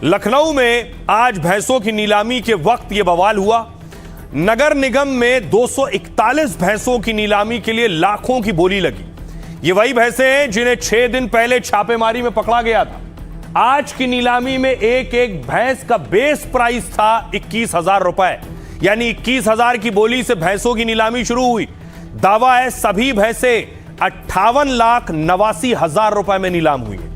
लखनऊ में आज भैंसों की नीलामी के वक्त यह बवाल हुआ। नगर निगम में 241 भैंसों की नीलामी के लिए लाखों की बोली लगी। ये वही भैंसें हैं जिन्हें 6 दिन पहले छापेमारी में पकड़ा गया था। आज की नीलामी में एक एक भैंस का बेस प्राइस था 21,000 रुपए, यानी 21,000 की बोली से भैंसों की नीलामी शुरू हुई। दावा है सभी भैंसें 58,89,000 रुपए में नीलाम हुई है।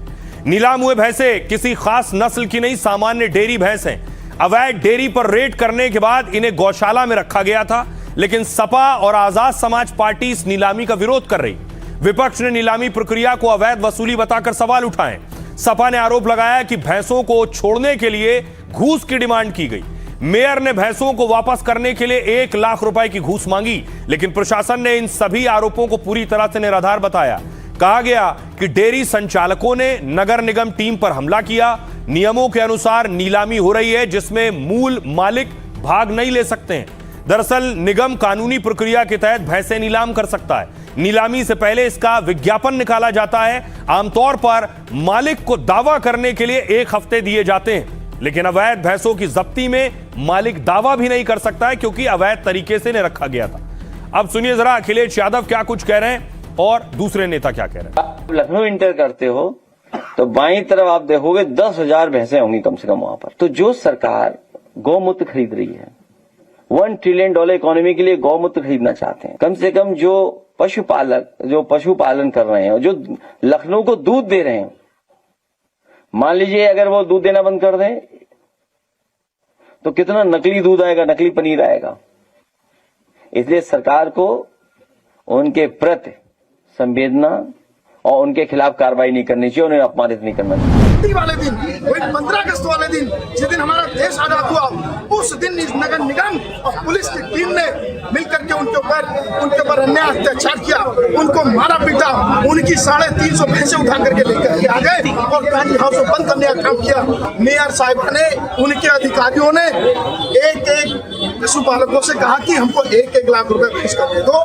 नीलाम हुए भैंसे किसी खास नस्ल की नहीं, सामान्य डेयरी भैंस हैं। अवैध डेयरी पर रेड करने के बाद इन्हें गौशाला में रखा गया था, लेकिन सपा और आजाद समाज पार्टी इस नीलामी का विरोध कर रही। विपक्ष ने नीलामी प्रक्रिया को अवैध वसूली बताकर सवाल उठाए। सपा ने आरोप लगाया कि भैंसों को छोड़ने के लिए घूस की डिमांड की गई। मेयर ने भैंसों को वापस करने के लिए 1 लाख रुपए की घूस मांगी, लेकिन प्रशासन ने इन सभी आरोपों को पूरी तरह से निराधार बताया। कहा गया कि डेयरी संचालकों ने नगर निगम टीम पर हमला किया। नियमों के अनुसार नीलामी हो रही है जिसमें मूल मालिक भाग नहीं ले सकते हैं। दरअसल निगम कानूनी प्रक्रिया के तहत भैंसे नीलाम कर सकता है। नीलामी से पहले इसका विज्ञापन निकाला जाता है। आमतौर पर मालिक को दावा करने के लिए 1 हफ्ते दिए जाते हैं, लेकिन अवैध भैंसों की जब्ती में मालिक दावा भी नहीं कर सकता है क्योंकि अवैध तरीके से इन्हें रखा गया था। अब सुनिए जरा अखिलेश यादव क्या कुछ कह रहे हैं और दूसरे नेता क्या कह रहे हैं। आप लखनऊ इंटर करते हो तो बाईं तरफ आप देखोगे 10,000 भैंसें होंगी कम से कम वहां पर। तो जो सरकार गौमूत्र खरीद रही है, $1 ट्रिलियन इकोनॉमी के लिए गौमूत्र खरीदना चाहते हैं, कम से कम जो पशुपालक जो पशुपालन कर रहे हैं, जो लखनऊ को दूध दे रहे हैं, मान लीजिए अगर वो दूध देना बंद कर दें तो कितना नकली दूध आएगा, नकली पनीर आएगा। इसलिए सरकार को उनके प्रति संवेदना और उनके खिलाफ कार्रवाई नहीं करनी चाहिए, उन्हें अपमानित नहीं करना चाहिए। वाले दिन, वही 15 अगस्त वाले दिन, जिस दिन हमारा देश आजाद हुआ, उस दिन इस नगर निगम और पुलिस की टीम ने मिलकर के उनके ऊपर अन्याय अत्याचार किया, उनको मारा पीटा, उनकी 350 भैंसे उठा करके लेकर के आ गए और गांधी हाउस को बंद करने का काम किया। मेयर साहिबा ने, उनके अधिकारियों ने एक पशुपालकों से कहा कि हमको 1-1 लाख रुपए भैंस का दे दो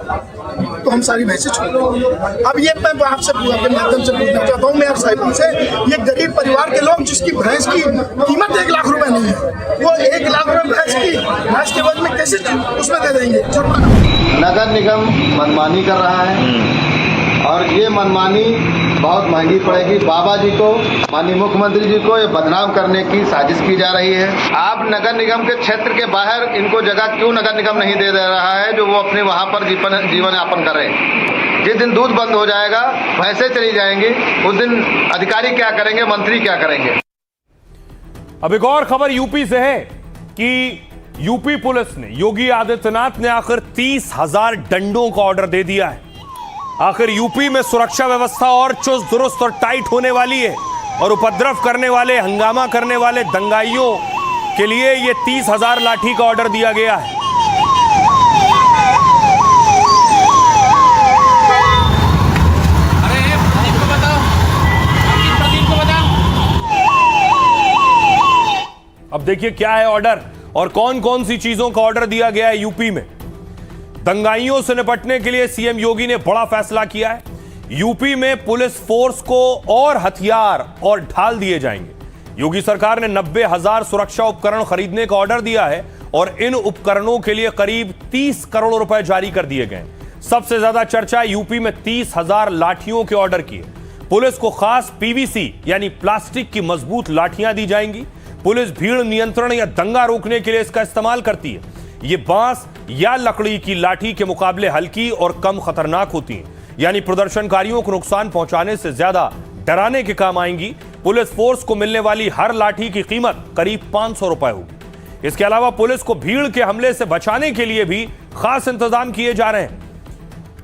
तो हम सारी भैंसें छोड़ देंगे। अब ये मैं आपसे आपके माध्यम से पूछना चाहता हूँ मेयर साहिबा से, ये गरीब परिवार के लोग जिसकी भैंस की कीमत 1 लाख रुपए नहीं है, वो 1 लाख रुपए भैंस के बदले में कैसे उसमें दे देंगे जुर्माना? नगर निगम मनमानी कर रहा है और ये मनमानी बहुत महंगी पड़ेगी। बाबा जी को, माननीय मुख्यमंत्री जी को ये बदनाम करने की साजिश की जा रही है। आप नगर निगम के क्षेत्र के बाहर इनको जगह क्यों नगर निगम नहीं दे रहा है जो वो अपने वहां पर जीवन यापन करें। जिस दिन दूध बंद हो जाएगा, भैंसें चली जाएंगी, उस दिन अधिकारी क्या करेंगे, मंत्री क्या करेंगे। अब एक और खबर यूपी से है कि यूपी पुलिस ने, योगी आदित्यनाथ ने आखिर 30,000 डंडों का ऑर्डर दे दिया है। आखिर यूपी में सुरक्षा व्यवस्था और चुस्त दुरुस्त और टाइट होने वाली है और उपद्रव करने वाले, हंगामा करने वाले दंगाइयों के लिए ये 30,000 लाठी का ऑर्डर दिया गया है। अब देखिए क्या है ऑर्डर और कौन कौन सी चीजों का ऑर्डर दिया गया है यूपी में। दंगाइयों से निपटने के लिए सीएम योगी ने बड़ा फैसला किया है। यूपी में पुलिस फोर्स को और हथियार और ढाल दिए जाएंगे। योगी सरकार ने 90,000 सुरक्षा उपकरण खरीदने का ऑर्डर दिया है और इन उपकरणों के लिए करीब 30 करोड़ रुपए जारी कर दिए गए। सबसे ज्यादा चर्चा यूपी में 30,000 लाठियों के ऑर्डर की है। पुलिस को खास पीवीसी यानी प्लास्टिक की मजबूत लाठियां दी जाएंगी। पुलिस भीड़ नियंत्रण या दंगा रोकने के लिए इसका इस्तेमाल करती है। ये बांस या लकड़ी की लाठी के मुकाबले हल्की और कम खतरनाक होती हैं, यानी प्रदर्शनकारियों को नुकसान पहुंचाने से ज्यादा डराने के काम आएंगी। पुलिस फोर्स को मिलने वाली हर लाठी की कीमत करीब 500 रुपए होगी। इसके अलावा पुलिस को भीड़ के हमले से बचाने के लिए भी खास इंतजाम किए जा रहे हैं।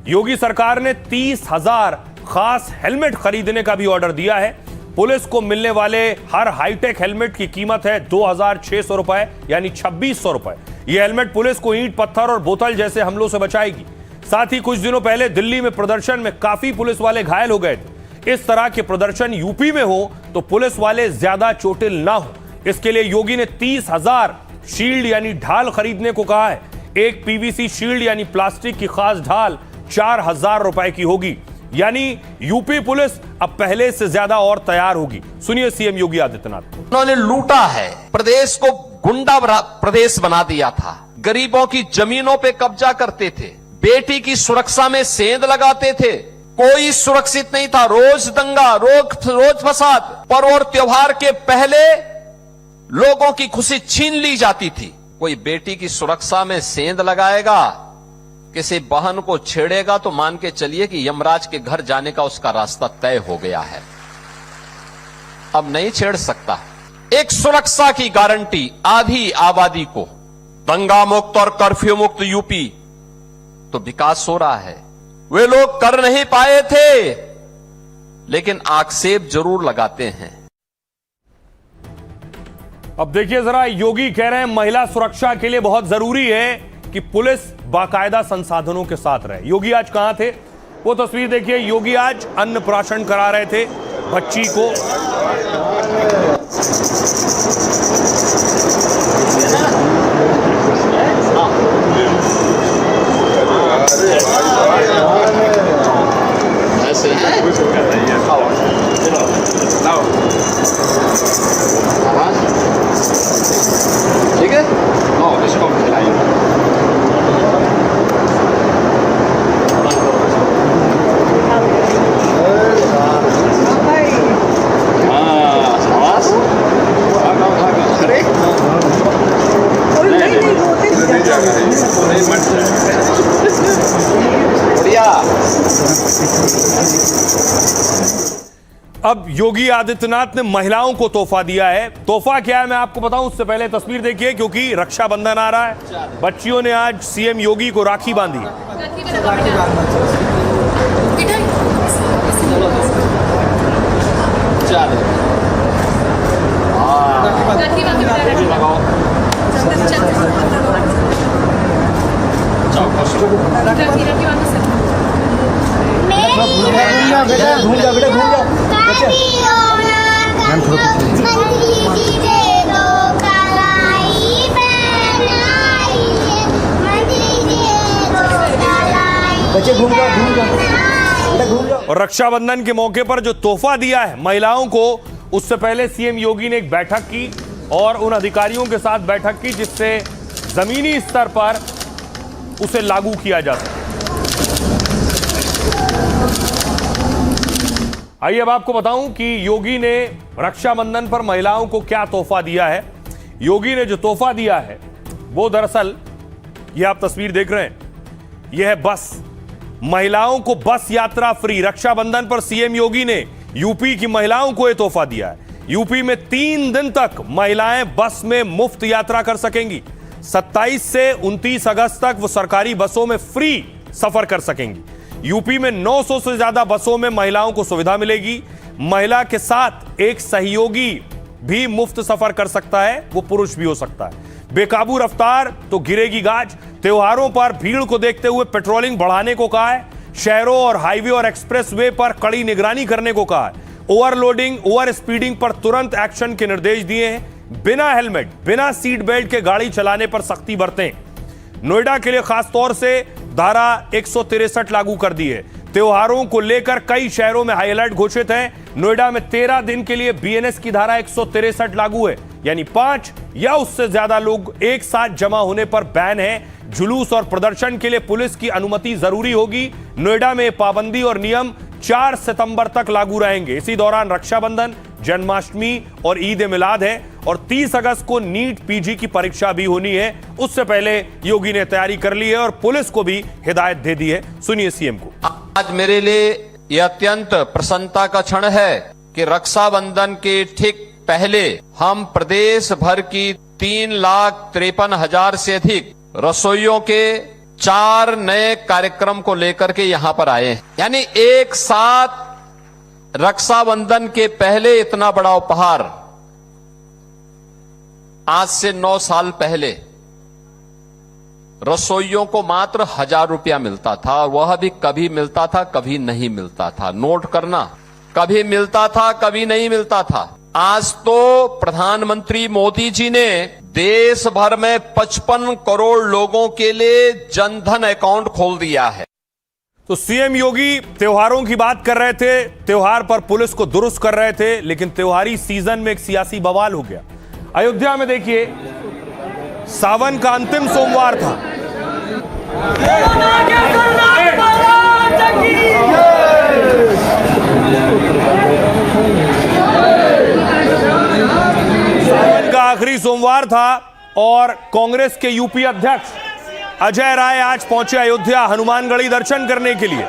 योगी सरकार ने 30,000 खास हेलमेट खरीदने का भी ऑर्डर दिया है। पुलिस को मिलने वाले हर हाईटेक हेलमेट की कीमत है 2,600 रुपए, यानी 2,600 रुपए। यह हेलमेट पुलिस को ईंट, पत्थर और बोतल जैसे हमलों से बचाएगी। साथ ही कुछ दिनों पहले दिल्ली में प्रदर्शन में काफी पुलिस वाले घायल हो गए थे। इस तरह के प्रदर्शन यूपी में हो तो पुलिस वाले ज्यादा चोटिल ना हो, इसके लिए योगी ने 30,000 शील्ड यानी ढाल खरीदने को कहा है। एक पीवीसी शील्ड यानी प्लास्टिक की खास ढाल 4,000 रुपए की होगी। यानी यूपी पुलिस अब पहले से ज्यादा और तैयार होगी। सुनिए सीएम योगी आदित्यनाथ को। उन्होंने लूटा है, प्रदेश को गुंडा प्रदेश बना दिया था, गरीबों की जमीनों पे कब्जा करते थे, बेटी की सुरक्षा में सेंध लगाते थे, कोई सुरक्षित नहीं था, रोज दंगा, रोज फसाद, पर्व और त्योहार के पहले लोगों की खुशी छीन ली जाती थी। कोई बेटी की सुरक्षा में सेंध लगाएगा, किसी बहन को छेड़ेगा तो मान के चलिए कि यमराज के घर जाने का उसका रास्ता तय हो गया है, अब नहीं छेड़ सकता। एक सुरक्षा की गारंटी आधी आबादी को, दंगा मुक्त और कर्फ्यू मुक्त यूपी, तो विकास हो रहा है। वे लोग कर नहीं पाए थे, लेकिन आक्षेप जरूर लगाते हैं। अब देखिए जरा, योगी कह रहे हैं महिला सुरक्षा के लिए बहुत जरूरी है कि पुलिस बाकायदा संसाधनों के साथ रहे। योगी आज कहां थे, वो तस्वीर देखिए। योगी आज अन्नप्राशन करा रहे थे बच्ची को। ठीक है, इसको खिलाइए। अब योगी आदित्यनाथ ने महिलाओं को तोहफा दिया है। तोहफा क्या है मैं आपको बताऊं, उससे पहले तस्वीर देखिए, क्योंकि रक्षाबंधन आ रहा है। बच्चियों ने आज सीएम योगी को राखी बांधी। और रक्षाबंधन के मौके पर जो तोहफा दिया है महिलाओं को, उससे पहले सीएम योगी ने एक बैठक की और उन अधिकारियों के साथ बैठक की जिससे जमीनी स्तर पर उसे लागू किया जा सके। आइए अब आपको बताऊं कि योगी ने रक्षाबंधन पर महिलाओं को क्या तोहफा दिया है। योगी ने जो तोहफा दिया है वो दरअसल, ये आप तस्वीर देख रहे हैं, यह है बस। महिलाओं को बस यात्रा फ्री। रक्षाबंधन पर सीएम योगी ने यूपी की महिलाओं को यह तोहफा दिया है। यूपी में 3 दिन तक महिलाएं बस में मुफ्त यात्रा कर सकेंगी। 27 से 29 अगस्त तक वो सरकारी बसों में फ्री सफर कर सकेंगी। यूपी में 900 से ज्यादा बसों में महिलाओं को सुविधा मिलेगी। महिला के साथ एक सहयोगी भी मुफ्त सफर कर सकता है, वो पुरुष भी हो सकता है। बेकाबू रफ्तार तो गिरेगी गाज। त्योहारों पर भीड़ को देखते हुए पेट्रोलिंग बढ़ाने को कहा है। शहरों और हाईवे और एक्सप्रेसवे पर कड़ी निगरानी करने को कहा है। ओवरलोडिंग, ओवर स्पीडिंग पर तुरंत एक्शन के निर्देश दिए हैं। बिना हेलमेट, बिना सीट बेल्ट के गाड़ी चलाने पर सख्ती बरतें। नोएडा के लिए खासतौर से धारा 163 लागू कर दी है। त्योहारों को लेकर कई शहरों में हाई अलर्ट घोषित है। नोएडा में 13 दिन के लिए बीएनएस की धारा 163 लागू है, यानी 5 या उससे ज्यादा लोग एक साथ जमा होने पर बैन है। जुलूस और प्रदर्शन के लिए पुलिस की अनुमति जरूरी होगी। नोएडा में पाबंदी और नियम 4 सितंबर तक लागू रहेंगे। इसी दौरान रक्षाबंधन, जन्माष्टमी और ईद ए मिलाद है और 30 अगस्त को नीट पीजी की परीक्षा भी होनी है। उससे पहले योगी ने तैयारी कर ली है और पुलिस को भी हिदायत दे दी है। सुनिए सीएम को। आज मेरे लिए यह अत्यंत प्रसन्नता का क्षण है कि रक्षाबंधन के ठीक पहले हम प्रदेश भर की 3,53,000 से अधिक रसोइयों के 4 नए कार्यक्रम को लेकर के यहां पर आए हैं। यानी एक साथ रक्षाबंधन के पहले इतना बड़ा उपहार आज से 9 साल पहले रसोइयों को मात्र 1,000 रुपया मिलता था और वह भी कभी मिलता था कभी नहीं मिलता था। नोट करना, कभी मिलता था कभी नहीं मिलता था। आज तो प्रधानमंत्री मोदी जी ने देश भर में 55 करोड़ लोगों के लिए जनधन अकाउंट खोल दिया है। तो सीएम योगी त्योहारों की बात कर रहे थे, त्योहार पर पुलिस को दुरुस्त कर रहे थे, लेकिन त्योहारी सीजन में एक सियासी बवाल हो गया। अयोध्या में देखिए, सावन का अंतिम सोमवार था। सावन का आखिरी सोमवार था और कांग्रेस के यूपी अध्यक्ष अजय राय आज पहुंचे अयोध्या हनुमानगढ़ी दर्शन करने के लिए।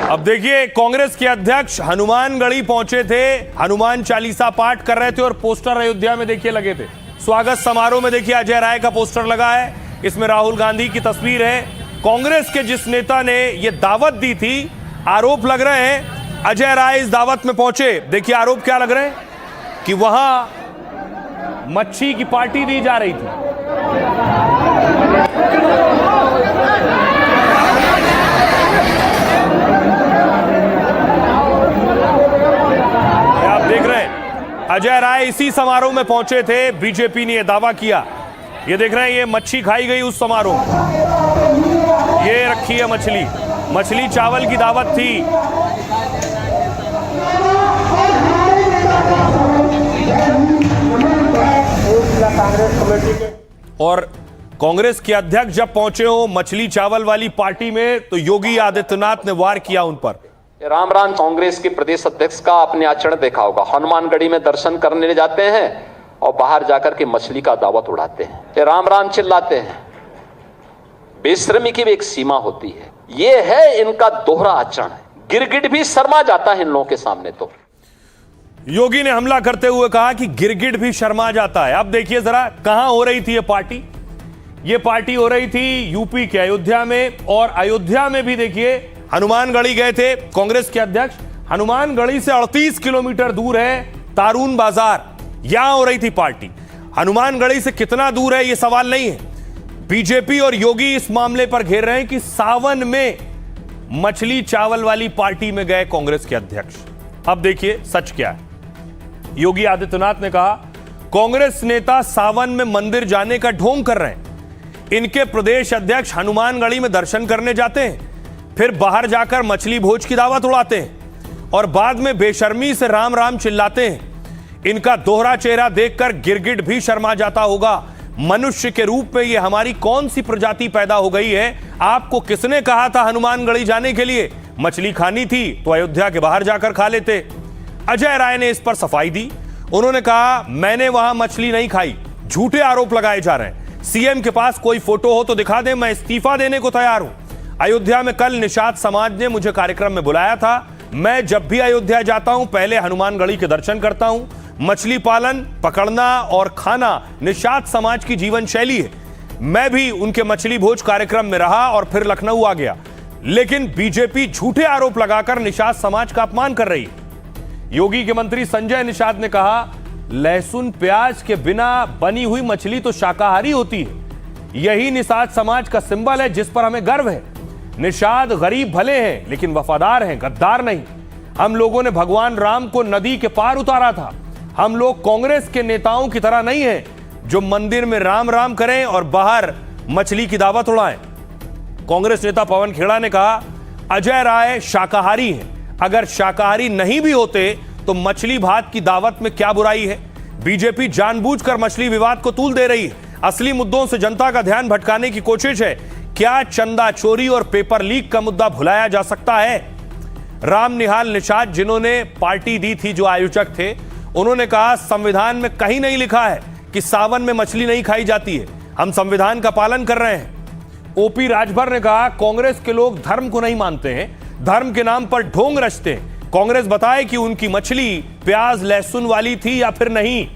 अब देखिए, कांग्रेस के अध्यक्ष हनुमानगढ़ी पहुंचे थे, हनुमान चालीसा पाठ कर रहे थे और पोस्टर अयोध्या में देखिए लगे थे। स्वागत समारोह में देखिए अजय राय का पोस्टर लगा है, इसमें राहुल गांधी की तस्वीर है। कांग्रेस के जिस नेता ने यह दावत दी थी, आरोप लग रहे हैं अजय राय इस दावत में पहुंचे। देखिए आरोप क्या लग रहे हैं कि वहां मच्छी की पार्टी दी जा रही थी। अजय राय इसी समारोह में पहुंचे थे, बीजेपी ने यह दावा किया। ये देख रहे हैं, ये मच्छी खाई गई उस समारोह में। ये रखी है मछली, मछली चावल की दावत थी। और कांग्रेस के अध्यक्ष जब पहुंचे हो मछली चावल वाली पार्टी में, तो योगी आदित्यनाथ ने वार किया उन पर। राम राम। कांग्रेस के प्रदेश अध्यक्ष का आपने आचरण देखा होगा, हनुमानगढ़ी में दर्शन करने जाते हैं और बाहर जाकर के मछली का दावत उड़ाते हैं, राम राम चिल्लाते हैं। बेशर्मी की भी एक सीमा होती है, ये है इनका दोहरा आचरण। गिरगिट भी शर्मा जाता है इन लोगों के सामने। तो योगी ने हमला करते हुए कहा कि गिरगिट भी शर्मा जाता है। अब देखिए जरा, कहां हो रही थी ये पार्टी। ये पार्टी हो रही थी यूपी के अयोध्या में, और अयोध्या में भी देखिए हनुमानगढ़ी गए थे कांग्रेस के अध्यक्ष। हनुमानगढ़ी से 38 किलोमीटर दूर है तारून बाजार, यहां हो रही थी पार्टी। हनुमानगढ़ी से कितना दूर है यह सवाल नहीं है। बीजेपी और योगी इस मामले पर घेर रहे हैं कि सावन में मछली चावल वाली पार्टी में गए कांग्रेस के अध्यक्ष। अब देखिए सच क्या है। योगी आदित्यनाथ ने कहा, कांग्रेस नेता सावन में मंदिर जाने का ढोंग कर रहे हैं। इनके प्रदेश अध्यक्ष हनुमानगढ़ी में दर्शन करने जाते हैं, फिर बाहर जाकर मछली भोज की दावत उड़ाते हैं और बाद में बेशर्मी से राम राम चिल्लाते हैं। इनका दोहरा चेहरा देखकर गिरगिट भी शर्मा जाता होगा। मनुष्य के रूप में यह हमारी कौन सी प्रजाति पैदा हो गई है? आपको किसने कहा था हनुमानगढ़ी जाने के लिए? मछली खानी थी तो अयोध्या के बाहर जाकर खा लेते। अजय राय ने इस पर सफाई दी। उन्होंने कहा, मैंने वहां मछली नहीं खाई। झूठे आरोप लगाए जा रहे हैं। सीएम के पास कोई फोटो हो तो दिखा दे, मैं इस्तीफा देने को तैयार हूं। अयोध्या में कल निषाद समाज ने मुझे कार्यक्रम में बुलाया था। मैं जब भी अयोध्या जाता हूं पहले हनुमानगढ़ी के दर्शन करता हूं। मछली पालन, पकड़ना और खाना निषाद समाज की जीवन शैली है। मैं भी उनके मछली भोज कार्यक्रम में रहा और फिर लखनऊ आ गया। लेकिन बीजेपी झूठे आरोप लगाकर निषाद समाज का अपमान कर रही है। योगी के मंत्री संजय निषाद ने कहा, लहसुन प्याज के बिना बनी हुई मछली तो शाकाहारी होती है। यही निषाद समाज का सिंबल है जिस पर हमें गर्व है। निषाद गरीब भले हैं लेकिन वफादार हैं, गद्दार नहीं। हम लोगों ने भगवान राम को नदी के पार उतारा था। हम लोग कांग्रेस के नेताओं की तरह नहीं हैं जो मंदिर में राम राम करें और बाहर मछली की दावत उड़ाएं। कांग्रेस नेता पवन खेड़ा ने कहा, अजय राय शाकाहारी हैं। अगर शाकाहारी नहीं भी होते तो मछली भात की दावत में क्या बुराई है? बीजेपी जानबूझकर मछली विवाद को तूल दे रही है। असली मुद्दों से जनता का ध्यान भटकाने की कोशिश है। क्या चंदा चोरी और पेपर लीक का मुद्दा भुलाया जा सकता है? राम निहाल निषाद जिन्होंने पार्टी दी थी, जो आयोजक थे, उन्होंने कहा, संविधान में कहीं नहीं लिखा है कि सावन में मछली नहीं खाई जाती है। हम संविधान का पालन कर रहे हैं। ओपी राजभर ने कहा, कांग्रेस के लोग धर्म को नहीं मानते हैं, धर्म के नाम पर ढोंग रचते हैं। कांग्रेस बताए कि उनकी मछली प्याज लहसुन वाली थी या फिर नहीं।